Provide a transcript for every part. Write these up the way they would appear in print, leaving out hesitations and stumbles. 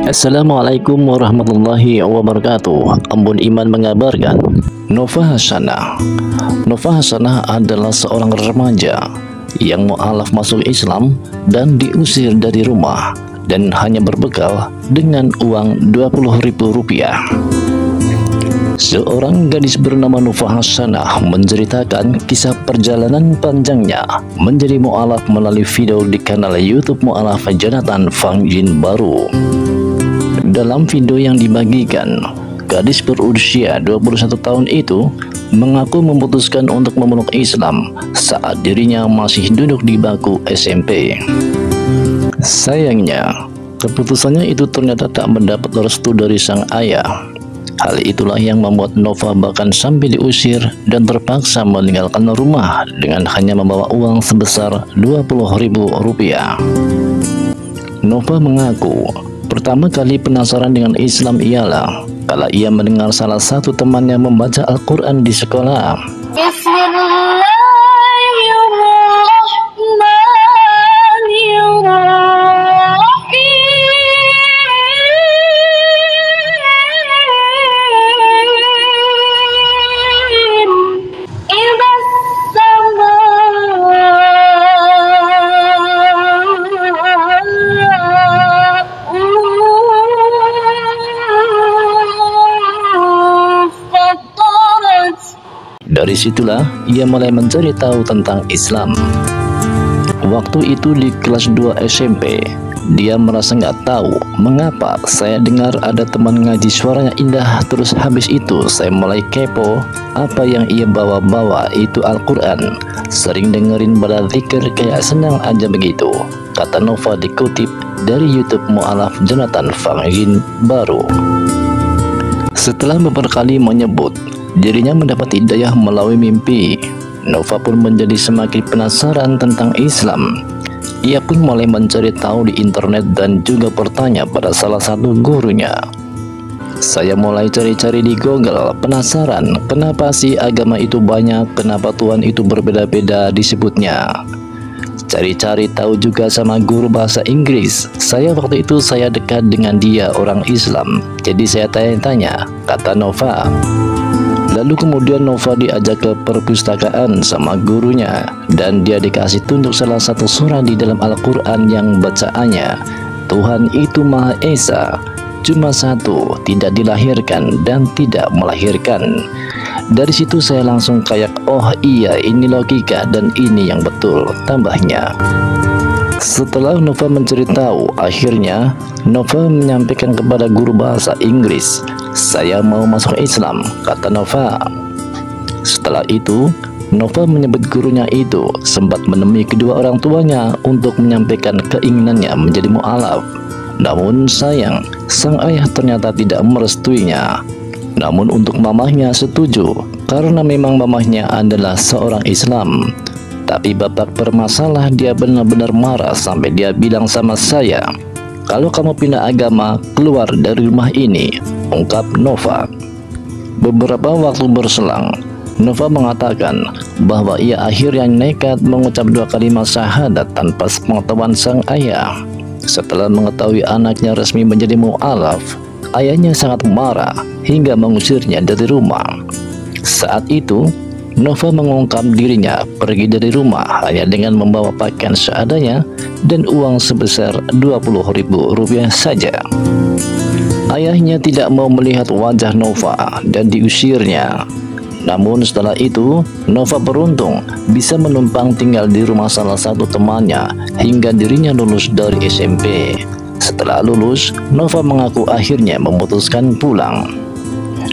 Assalamualaikum warahmatullahi wabarakatuh. Ambon Iman mengabarkan, Nova Hasanah. Nova Hasanah adalah seorang remaja yang mu'alaf masuk Islam dan diusir dari rumah dan hanya berbekal dengan uang Rp20.000. Seorang gadis bernama Nova Hasanah menceritakan kisah perjalanan panjangnya menjadi mu'alaf melalui video di kanal YouTube mu'alaf Jonathan Fang Jin Baru. Dalam video yang dibagikan, gadis berusia 21 tahun itu mengaku memutuskan untuk memeluk Islam saat dirinya masih duduk di bangku SMP. Sayangnya, keputusannya itu ternyata tak mendapat restu dari sang ayah. Hal itulah yang membuat Nova bahkan sampai diusir dan terpaksa meninggalkan rumah dengan hanya membawa uang sebesar Rp20.000. Nova mengaku pertama kali penasaran dengan Islam ialah kala ia mendengar salah satu temannya membaca Al-Quran di sekolah. Dari situlah ia mulai mencari tahu tentang Islam. Waktu itu di kelas 2 SMP, dia merasa nggak tahu mengapa saya dengar ada teman ngaji suaranya indah, terus habis itu saya mulai kepo apa yang ia bawa-bawa itu Al-Quran. Sering dengerin pada zikir kayak senang aja begitu, kata Nova dikutip dari YouTube mu'alaf Jonathan Fang Jin Baru. Setelah beberapa kali menyebut dirinya mendapat hidayah melalui mimpi, Nova pun menjadi semakin penasaran tentang Islam. Ia pun mulai mencari tahu di internet dan juga bertanya pada salah satu gurunya. Saya mulai cari-cari di Google, penasaran kenapa sih agama itu banyak, kenapa Tuhan itu berbeda-beda disebutnya. Cari-cari tahu juga sama guru bahasa Inggris. Waktu itu saya dekat dengan dia orang Islam, jadi saya tanya-tanya, kata Nova. Lalu kemudian Nova diajak ke perpustakaan sama gurunya dan dia dikasih tunjuk salah satu surah di dalam Al-Quran yang bacaannya, Tuhan itu Maha Esa, cuma satu, tidak dilahirkan dan tidak melahirkan. Dari situ saya langsung kayak, oh iya ini logika dan ini yang betul, tambahnya. Setelah Nova mencari tahu, akhirnya Nova menyampaikan kepada guru bahasa Inggris, saya mau masuk Islam, kata Nova. Setelah itu, Nova menyebut gurunya itu sempat menemui kedua orang tuanya untuk menyampaikan keinginannya menjadi mu'alaf. Namun sayang, sang ayah ternyata tidak merestuinya. Namun untuk mamahnya setuju, karena memang mamahnya adalah seorang Islam. Tapi babak bermasalah dia benar-benar marah sampai dia bilang sama saya, kalau kamu pindah agama, keluar dari rumah ini, ungkap Nova. Beberapa waktu berselang, Nova mengatakan bahwa ia akhirnya nekat mengucap 2 kalimat syahadat tanpa sepengetahuan sang ayah. Setelah mengetahui anaknya resmi menjadi mu'alaf, ayahnya sangat marah hingga mengusirnya dari rumah. Saat itu, Nova mengungkap dirinya pergi dari rumah hanya dengan membawa pakaian seadanya dan uang sebesar Rp20.000 saja. Ayahnya tidak mau melihat wajah Nova dan diusirnya. Namun setelah itu, Nova beruntung bisa menumpang tinggal di rumah salah satu temannya hingga dirinya lulus dari SMP. Setelah lulus, Nova mengaku akhirnya memutuskan pulang.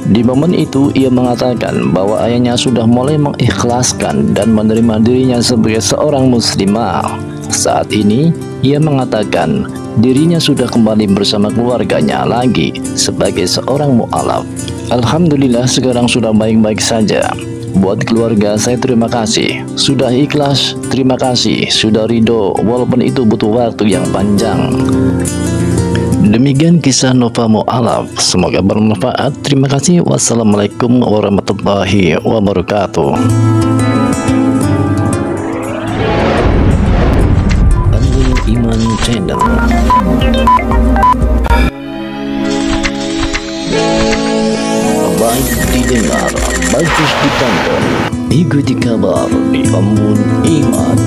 Di momen itu ia mengatakan bahwa ayahnya sudah mulai mengikhlaskan dan menerima dirinya sebagai seorang muslimah. Saat ini ia mengatakan dirinya sudah kembali bersama keluarganya lagi sebagai seorang mu'alaf. Alhamdulillah sekarang sudah baik-baik saja. Buat keluarga saya terima kasih, sudah ikhlas, terima kasih, sudah ridho walaupun itu butuh waktu yang panjang. Demikian kisah Nova mu'alaf, semoga bermanfaat. Terima kasih. Wassalamualaikum warahmatullahi wabarakatuh. Ambon Iman Channel. didengar, bagus ditonton. Ikuti kabar di Embun Iman.